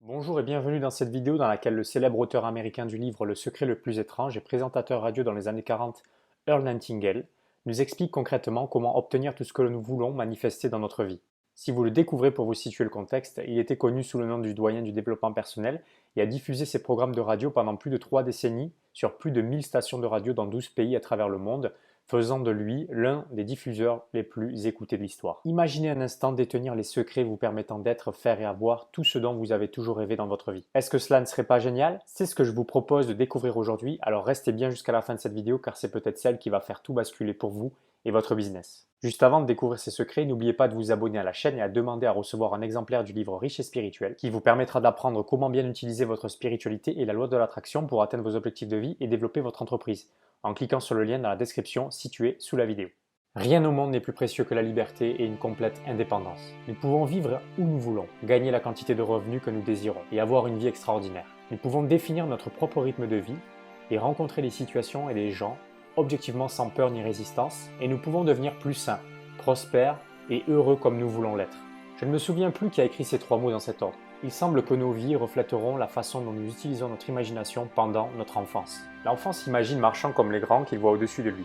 Bonjour et bienvenue dans cette vidéo dans laquelle le célèbre auteur américain du livre Le secret le plus étrange et présentateur radio dans les années 40, Earl Nightingale, nous explique concrètement comment obtenir tout ce que nous voulons manifester dans notre vie. Si vous le découvrez pour vous situer le contexte, il était connu sous le nom du doyen du développement personnel et a diffusé ses programmes de radio pendant plus de 3 décennies sur plus de 1000 stations de radio dans 12 pays à travers le monde, faisant de lui l'un des diffuseurs les plus écoutés de l'histoire. Imaginez un instant détenir les secrets vous permettant d'être, faire et avoir tout ce dont vous avez toujours rêvé dans votre vie. Est-ce que cela ne serait pas génial? C'est ce que je vous propose de découvrir aujourd'hui, alors restez bien jusqu'à la fin de cette vidéo car c'est peut-être celle qui va faire tout basculer pour vous et votre business. Juste avant de découvrir ces secrets, n'oubliez pas de vous abonner à la chaîne et à demander à recevoir un exemplaire du livre Riche et Spirituel qui vous permettra d'apprendre comment bien utiliser votre spiritualité et la loi de l'attraction pour atteindre vos objectifs de vie et développer votre entreprise, en cliquant sur le lien dans la description situé sous la vidéo. Rien au monde n'est plus précieux que la liberté et une complète indépendance. Nous pouvons vivre où nous voulons, gagner la quantité de revenus que nous désirons et avoir une vie extraordinaire. Nous pouvons définir notre propre rythme de vie et rencontrer les situations et les gens objectivement sans peur ni résistance, et nous pouvons devenir plus sains, prospères et heureux comme nous voulons l'être. Je ne me souviens plus qui a écrit ces 3 mots dans cet ordre. Il semble que nos vies reflèteront la façon dont nous utilisons notre imagination pendant notre enfance. L'enfant s'imagine marchant comme les grands qu'il voit au-dessus de lui.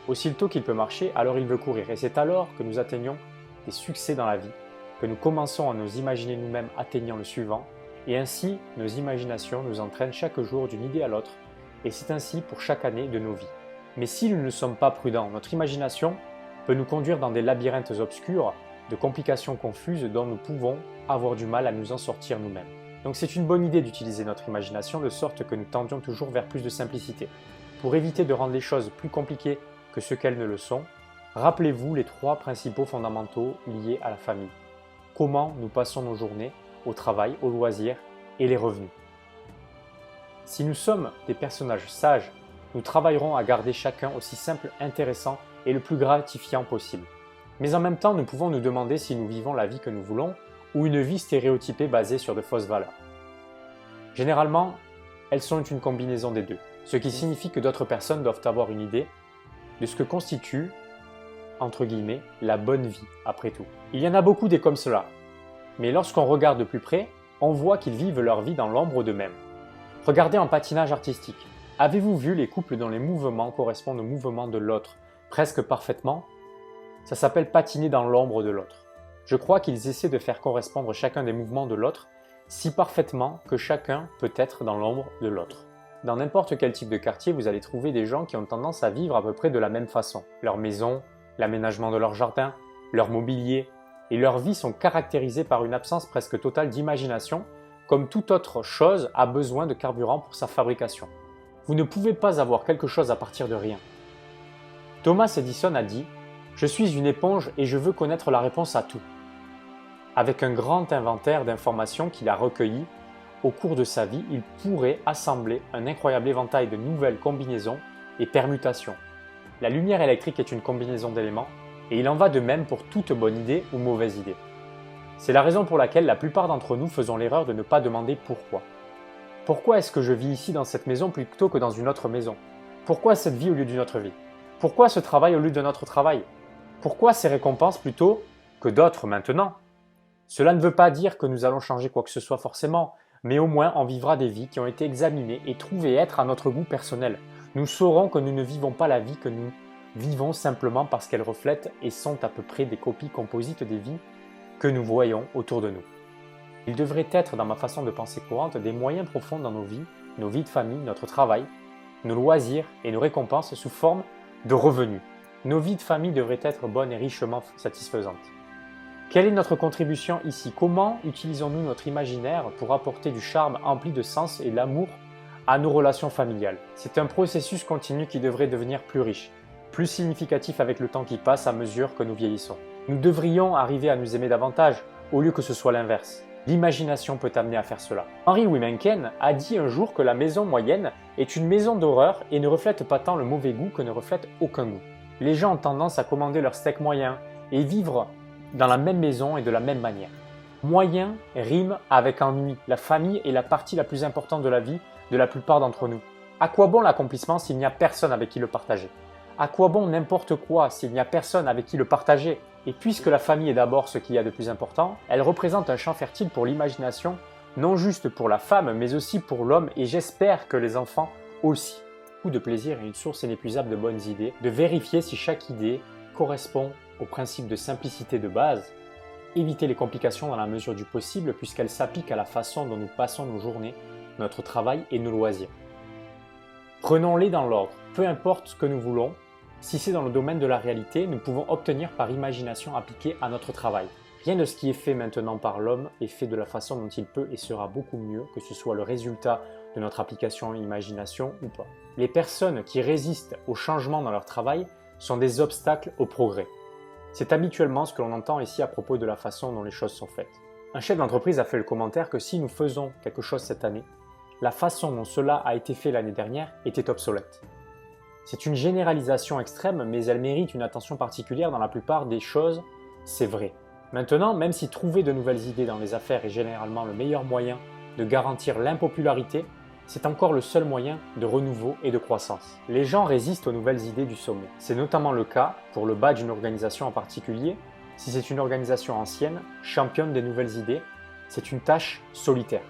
Aussitôt qu'il peut marcher, alors il veut courir, et c'est alors que nous atteignons des succès dans la vie, que nous commençons à nous imaginer nous-mêmes atteignant le suivant, et ainsi nos imaginations nous entraînent chaque jour d'une idée à l'autre, et c'est ainsi pour chaque année de nos vies. Mais si nous ne sommes pas prudents, notre imagination peut nous conduire dans des labyrinthes obscurs, de complications confuses dont nous pouvons avoir du mal à nous en sortir nous-mêmes. Donc c'est une bonne idée d'utiliser notre imagination de sorte que nous tendions toujours vers plus de simplicité. Pour éviter de rendre les choses plus compliquées que ce qu'elles ne le sont, rappelez-vous les 3 principaux fondamentaux liés à la famille. Comment nous passons nos journées, au travail, aux loisirs et les revenus. Si nous sommes des personnages sages, nous travaillerons à garder chacun aussi simple, intéressant et le plus gratifiant possible. Mais en même temps, nous pouvons nous demander si nous vivons la vie que nous voulons ou une vie stéréotypée basée sur de fausses valeurs. Généralement, elles sont une combinaison des deux, ce qui signifie que d'autres personnes doivent avoir une idée de ce que constitue, entre guillemets, la bonne vie, après tout. Il y en a beaucoup des comme cela, mais lorsqu'on regarde de plus près, on voit qu'ils vivent leur vie dans l'ombre d'eux-mêmes. Regardez en patinage artistique. Avez-vous vu les couples dont les mouvements correspondent aux mouvements de l'autre presque parfaitement? Ça s'appelle patiner dans l'ombre de l'autre. Je crois qu'ils essaient de faire correspondre chacun des mouvements de l'autre si parfaitement que chacun peut être dans l'ombre de l'autre. Dans n'importe quel type de quartier, vous allez trouver des gens qui ont tendance à vivre à peu près de la même façon. Leur maison, l'aménagement de leur jardin, leur mobilier et leur vie sont caractérisés par une absence presque totale d'imagination, comme toute autre chose a besoin de carburant pour sa fabrication. Vous ne pouvez pas avoir quelque chose à partir de rien. Thomas Edison a dit « Je suis une éponge et je veux connaître la réponse à tout ». Avec un grand inventaire d'informations qu'il a recueillies, au cours de sa vie, il pourrait assembler un incroyable éventail de nouvelles combinaisons et permutations. La lumière électrique est une combinaison d'éléments, et il en va de même pour toute bonne idée ou mauvaise idée. C'est la raison pour laquelle la plupart d'entre nous faisons l'erreur de ne pas demander pourquoi. Pourquoi est-ce que je vis ici dans cette maison plutôt que dans une autre maison? Pourquoi cette vie au lieu d'une autre vie? Pourquoi ce travail au lieu d'un autre travail? Pourquoi ces récompenses plutôt que d'autres maintenant? Cela ne veut pas dire que nous allons changer quoi que ce soit forcément, mais au moins on vivra des vies qui ont été examinées et trouvées être à notre goût personnel. Nous saurons que nous ne vivons pas la vie que nous vivons simplement parce qu'elles reflètent et sont à peu près des copies composites des vies que nous voyons autour de nous. Il devrait être, dans ma façon de penser courante, des moyens profonds dans nos vies de famille, notre travail, nos loisirs et nos récompenses sous forme de revenus. Nos vies de famille devraient être bonnes et richement satisfaisantes. Quelle est notre contribution ici? Comment utilisons-nous notre imaginaire pour apporter du charme empli de sens et l'amour à nos relations familiales? C'est un processus continu qui devrait devenir plus riche, plus significatif avec le temps qui passe à mesure que nous vieillissons. Nous devrions arriver à nous aimer davantage au lieu que ce soit l'inverse. L'imagination peut amener à faire cela. Henry Mencken a dit un jour que la maison moyenne est une maison d'horreur et ne reflète pas tant le mauvais goût que ne reflète aucun goût. Les gens ont tendance à commander leur steak moyen et vivre dans la même maison et de la même manière. Moyen rime avec ennui. La famille est la partie la plus importante de la vie de la plupart d'entre nous. À quoi bon l'accomplissement s'il n'y a personne avec qui le partager? À quoi bon n'importe quoi s'il n'y a personne avec qui le partager? Et puisque la famille est d'abord ce qu'il y a de plus important, elle représente un champ fertile pour l'imagination Non juste pour la femme, mais aussi pour l'homme, et j'espère que les enfants aussi. Beaucoup de plaisir et une source inépuisable de bonnes idées, de vérifier si chaque idée correspond au principe de simplicité de base, éviter les complications dans la mesure du possible puisqu'elles s'appliquent à la façon dont nous passons nos journées, notre travail et nos loisirs. Prenons-les dans l'ordre, peu importe ce que nous voulons, si c'est dans le domaine de la réalité, nous pouvons obtenir par imagination appliquée à notre travail. Rien de ce qui est fait maintenant par l'homme est fait de la façon dont il peut et sera beaucoup mieux, que ce soit le résultat de notre application imagination ou pas. Les personnes qui résistent au changement dans leur travail sont des obstacles au progrès. C'est habituellement ce que l'on entend ici à propos de la façon dont les choses sont faites. Un chef d'entreprise a fait le commentaire que si nous faisons quelque chose cette année, la façon dont cela a été fait l'année dernière était obsolète. C'est une généralisation extrême, mais elle mérite une attention particulière dans la plupart des choses, c'est vrai. Maintenant, même si trouver de nouvelles idées dans les affaires est généralement le meilleur moyen de garantir l'impopularité, c'est encore le seul moyen de renouveau et de croissance. Les gens résistent aux nouvelles idées du sommet. C'est notamment le cas pour le bas d'une organisation en particulier. Si c'est une organisation ancienne, championne des nouvelles idées, c'est une tâche solitaire.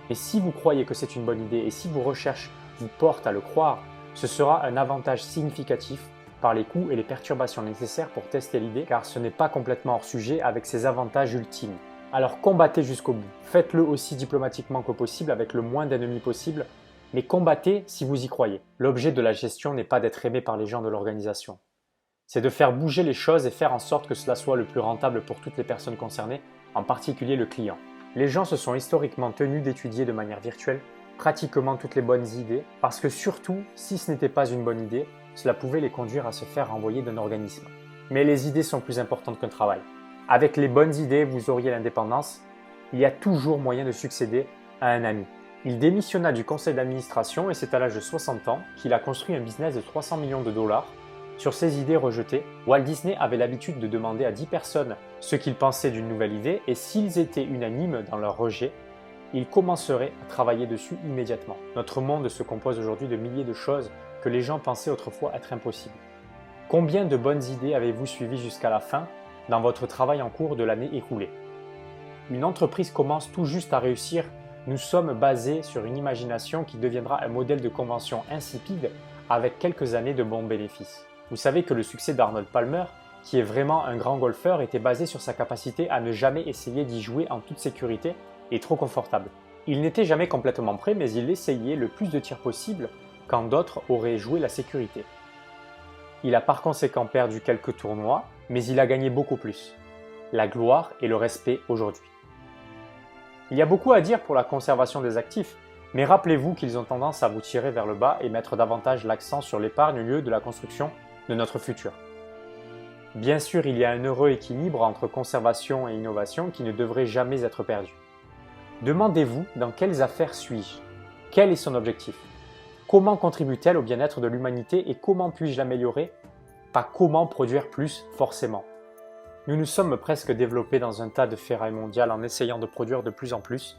Mais si vous croyez que c'est une bonne idée et si vos recherches vous portent à le croire, ce sera un avantage significatif par les coûts et les perturbations nécessaires pour tester l'idée, car ce n'est pas complètement hors sujet avec ses avantages ultimes. Alors combattez jusqu'au bout. Faites-le aussi diplomatiquement que possible avec le moins d'ennemis possible, mais combattez si vous y croyez. L'objet de la gestion n'est pas d'être aimé par les gens de l'organisation. C'est de faire bouger les choses et faire en sorte que cela soit le plus rentable pour toutes les personnes concernées, en particulier le client. Les gens se sont historiquement tenus d'étudier de manière virtuelle pratiquement toutes les bonnes idées, parce que surtout, si ce n'était pas une bonne idée, cela pouvait les conduire à se faire renvoyer d'un organisme. Mais les idées sont plus importantes qu'un travail. Avec les bonnes idées, vous auriez l'indépendance. Il y a toujours moyen de succéder à un ami. Il démissionna du conseil d'administration et c'est à l'âge de 60 ans qu'il a construit un business de 300 millions de dollars. Sur ses idées rejetées, Walt Disney avait l'habitude de demander à 10 personnes ce qu'ils pensaient d'une nouvelle idée et s'ils étaient unanimes dans leur rejet, ils commenceraient à travailler dessus immédiatement. Notre monde se compose aujourd'hui de milliers de choses que les gens pensaient autrefois être impossibles. Combien de bonnes idées avez-vous suivies jusqu'à la fin dans votre travail en cours de l'année écoulée? Une entreprise commence tout juste à réussir. Nous sommes basés sur une imagination qui deviendra un modèle de convention insipide avec quelques années de bons bénéfices. Vous savez que le succès d'Arnold Palmer, qui est vraiment un grand golfeur, était basé sur sa capacité à ne jamais essayer d'y jouer en toute sécurité et trop confortable. Il n'était jamais complètement prêt, mais il essayait le plus de tirs possible quand d'autres auraient joué la sécurité. Il a par conséquent perdu quelques tournois, mais il a gagné beaucoup plus. La gloire et le respect aujourd'hui. Il y a beaucoup à dire pour la conservation des actifs, mais rappelez-vous qu'ils ont tendance à vous tirer vers le bas et mettre davantage l'accent sur l'épargne au lieu de la construction de notre futur. Bien sûr, il y a un heureux équilibre entre conservation et innovation qui ne devrait jamais être perdu. Demandez-vous dans quelles affaires suis-je? Quel est son objectif? Comment contribue-t-elle au bien-être de l'humanité et comment puis-je l'améliorer? Pas comment produire plus forcément. Nous nous sommes presque développés dans un tas de ferraille mondiale en essayant de produire de plus en plus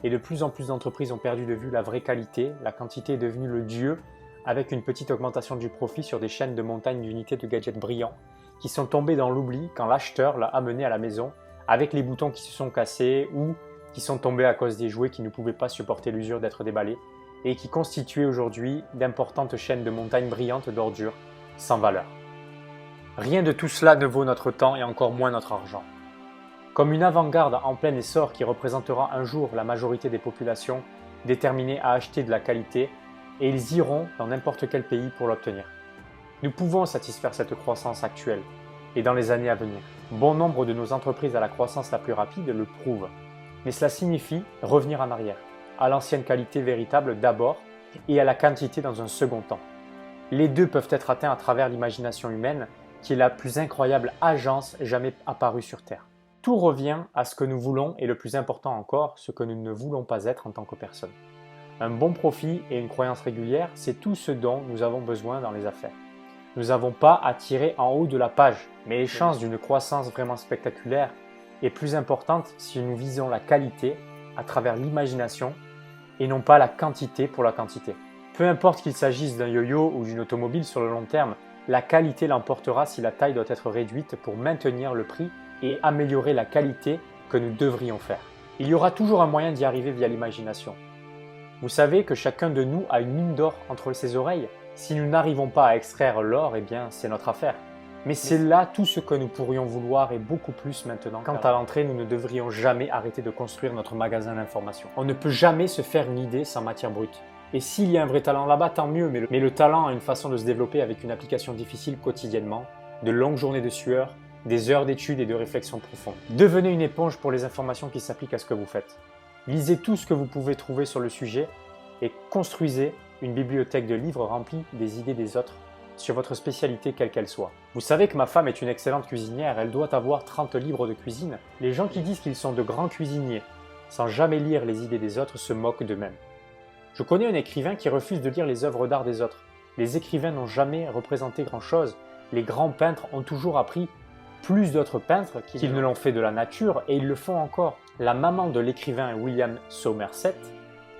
et de plus d'entreprises ont perdu de vue la vraie qualité, la quantité est devenue le dieu avec une petite augmentation du profit sur des chaînes de montagnes d'unités de gadgets brillants qui sont tombés dans l'oubli quand l'acheteur l'a amené à la maison avec les boutons qui se sont cassés ou qui sont tombés à cause des jouets qui ne pouvaient pas supporter l'usure d'être déballés et qui constituaient aujourd'hui d'importantes chaînes de montagnes brillantes d'ordures sans valeur. Rien de tout cela ne vaut notre temps et encore moins notre argent. Comme une avant-garde en plein essor qui représentera un jour la majorité des populations déterminées à acheter de la qualité, et ils iront dans n'importe quel pays pour l'obtenir. Nous pouvons satisfaire cette croissance actuelle et dans les années à venir. Bon nombre de nos entreprises à la croissance la plus rapide le prouvent, mais cela signifie revenir en arrière, à l'ancienne qualité véritable d'abord et à la quantité dans un second temps. Les deux peuvent être atteints à travers l'imagination humaine qui est la plus incroyable agence jamais apparue sur Terre. Tout revient à ce que nous voulons et le plus important encore, ce que nous ne voulons pas être en tant que personne. Un bon profit et une croyance régulière, c'est tout ce dont nous avons besoin dans les affaires. Nous n'avons pas à tirer en haut de la page, mais les chances d'une croissance vraiment spectaculaire est plus importante si nous visons la qualité à travers l'imagination et non pas la quantité pour la quantité. Peu importe qu'il s'agisse d'un yo-yo ou d'une automobile sur le long terme, la qualité l'emportera si la taille doit être réduite pour maintenir le prix et améliorer la qualité que nous devrions faire. Il y aura toujours un moyen d'y arriver via l'imagination. Vous savez que chacun de nous a une mine d'or entre ses oreilles. Si nous n'arrivons pas à extraire l'or, eh bien c'est notre affaire. Mais c'est là tout ce que nous pourrions vouloir et beaucoup plus maintenant. Quant à l'entrée, nous ne devrions jamais arrêter de construire notre magasin d'informations. On ne peut jamais se faire une idée sans matière brute. Et s'il y a un vrai talent là-bas, tant mieux, mais le talent a une façon de se développer avec une application difficile quotidiennement, de longues journées de sueur, des heures d'études et de réflexion profonde. Devenez une éponge pour les informations qui s'appliquent à ce que vous faites. Lisez tout ce que vous pouvez trouver sur le sujet et construisez une bibliothèque de livres remplie des idées des autres sur votre spécialité quelle qu'elle soit. Vous savez que ma femme est une excellente cuisinière, elle doit avoir 30 livres de cuisine. Les gens qui disent qu'ils sont de grands cuisiniers sans jamais lire les idées des autres se moquent d'eux-mêmes. Je connais un écrivain qui refuse de lire les œuvres d'art des autres. Les écrivains n'ont jamais représenté grand-chose. Les grands peintres ont toujours appris plus d'autres peintres qu'ils ne l'ont fait de la nature et ils le font encore. La maman de l'écrivain William Somerset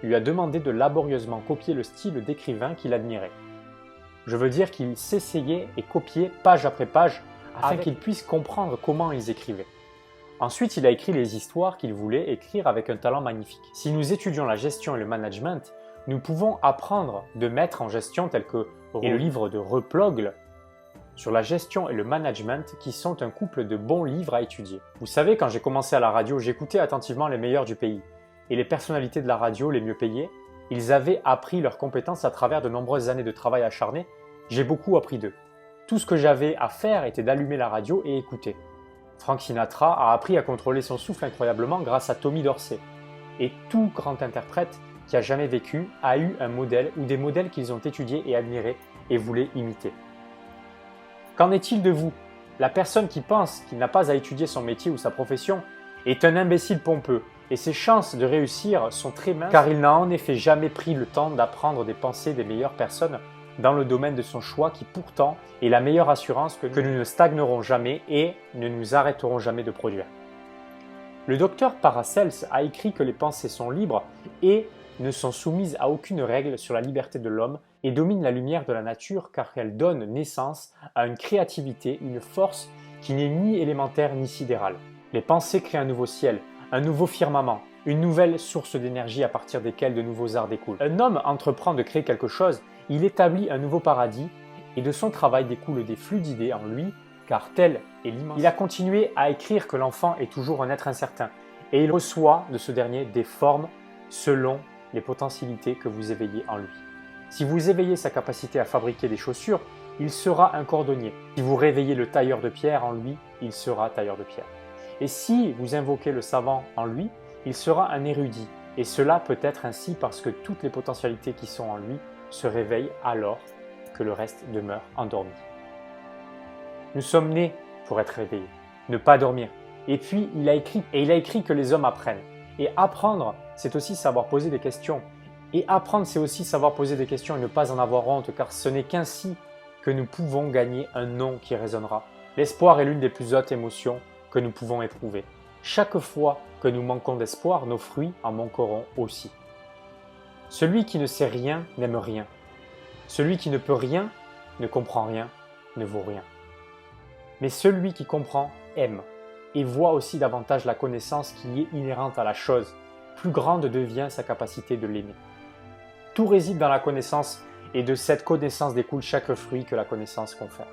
lui a demandé de laborieusement copier le style d'écrivain qu'il admirait. Je veux dire qu'il s'essayait et copiait page après page afin qu'il puisse comprendre comment ils écrivaient. Ensuite, il a écrit les histoires qu'il voulait écrire avec un talent magnifique. Si nous étudions la gestion et le management, nous pouvons apprendre de maîtres en gestion tels que le livre de Replogle sur la gestion et le management qui sont un couple de bons livres à étudier. Vous savez, quand j'ai commencé à la radio, j'écoutais attentivement les meilleurs du pays. Et les personnalités de la radio les mieux payées, ils avaient appris leurs compétences à travers de nombreuses années de travail acharné. J'ai beaucoup appris d'eux. Tout ce que j'avais à faire était d'allumer la radio et écouter. Frank Sinatra a appris à contrôler son souffle incroyablement grâce à Tommy Dorsey. Et tout grand interprète qui a jamais vécu a eu un modèle ou des modèles qu'ils ont étudiés et admirés et voulaient imiter. Qu'en est-il de vous? La personne qui pense qu'il n'a pas à étudier son métier ou sa profession est un imbécile pompeux et ses chances de réussir sont très minces car il n'a en effet jamais pris le temps d'apprendre des pensées des meilleures personnes dans le domaine de son choix qui pourtant est la meilleure assurance que nous ne stagnerons jamais et ne nous arrêterons jamais de produire. Le docteur Paracels a écrit que les pensées sont libres et ne sont soumises à aucune règle sur la liberté de l'homme et dominent la lumière de la nature car elles donnent naissance à une créativité, une force qui n'est ni élémentaire ni sidérale. Les pensées créent un nouveau ciel, un nouveau firmament, une nouvelle source d'énergie à partir desquelles de nouveaux arts découlent. Un homme entreprend de créer quelque chose, il établit un nouveau paradis et de son travail découlent des flux d'idées en lui car tel est l'immense. Il a continué à écrire que l'enfant est toujours un être incertain et il reçoit de ce dernier des formes selon les potentialités que vous éveillez en lui. Si vous éveillez sa capacité à fabriquer des chaussures, il sera un cordonnier. Si vous réveillez le tailleur de pierre en lui, il sera tailleur de pierre. Et si vous invoquez le savant en lui, il sera un érudit. Et cela peut être ainsi parce que toutes les potentialités qui sont en lui se réveillent alors que le reste demeure endormi. Nous sommes nés pour être réveillés, ne pas dormir. Et puis il a écrit que les hommes apprennent. Et apprendre, c'est aussi savoir poser des questions. Et apprendre, c'est aussi savoir poser des questions et ne pas en avoir honte, car ce n'est qu'ainsi que nous pouvons gagner un non qui résonnera. L'espoir est l'une des plus hautes émotions que nous pouvons éprouver. Chaque fois que nous manquons d'espoir, nos fruits en manqueront aussi. Celui qui ne sait rien n'aime rien. Celui qui ne peut rien, ne comprend rien, ne vaut rien. Mais celui qui comprend aime et voit aussi davantage la connaissance qui est inhérente à la chose. Plus grande devient sa capacité de l'aimer. Tout réside dans la connaissance et de cette connaissance découle chaque fruit que la connaissance confère.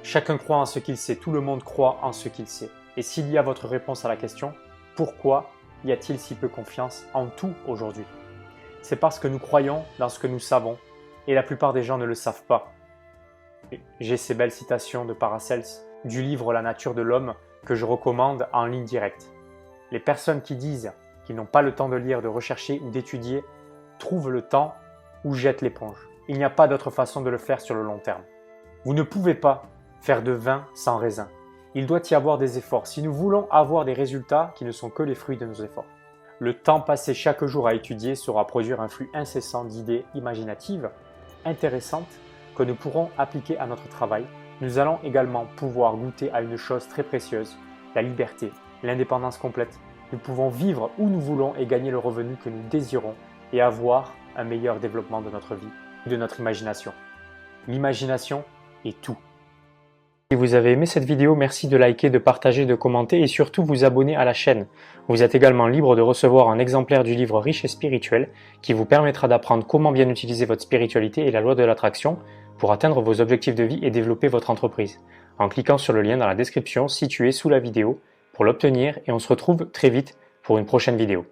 Chacun croit en ce qu'il sait, tout le monde croit en ce qu'il sait. Et s'il y a votre réponse à la question, pourquoi y a-t-il si peu confiance en tout aujourd'hui? C'est parce que nous croyons dans ce que nous savons et la plupart des gens ne le savent pas. J'ai ces belles citations de Paracels du livre La nature de l'homme que je recommande en ligne directe. Les personnes qui disent qu'ils n'ont pas le temps de lire, de rechercher ou d'étudier trouvent le temps ou jettent l'éponge. Il n'y a pas d'autre façon de le faire sur le long terme. Vous ne pouvez pas faire de vin sans raisin. Il doit y avoir des efforts si nous voulons avoir des résultats qui ne sont que les fruits de nos efforts. Le temps passé chaque jour à étudier saura produire un flux incessant d'idées imaginatives, intéressantes, que nous pourrons appliquer à notre travail. Nous allons également pouvoir goûter à une chose très précieuse, la liberté, l'indépendance complète. Nous pouvons vivre où nous voulons et gagner le revenu que nous désirons et avoir un meilleur développement de notre vie et de notre imagination. L'imagination est tout. Si vous avez aimé cette vidéo, merci de liker, de partager, de commenter et surtout vous abonner à la chaîne. Vous êtes également libre de recevoir un exemplaire du livre Riche et spirituel qui vous permettra d'apprendre comment bien utiliser votre spiritualité et la loi de l'attraction pour atteindre vos objectifs de vie et développer votre entreprise, en cliquant sur le lien dans la description situé sous la vidéo pour l'obtenir et on se retrouve très vite pour une prochaine vidéo.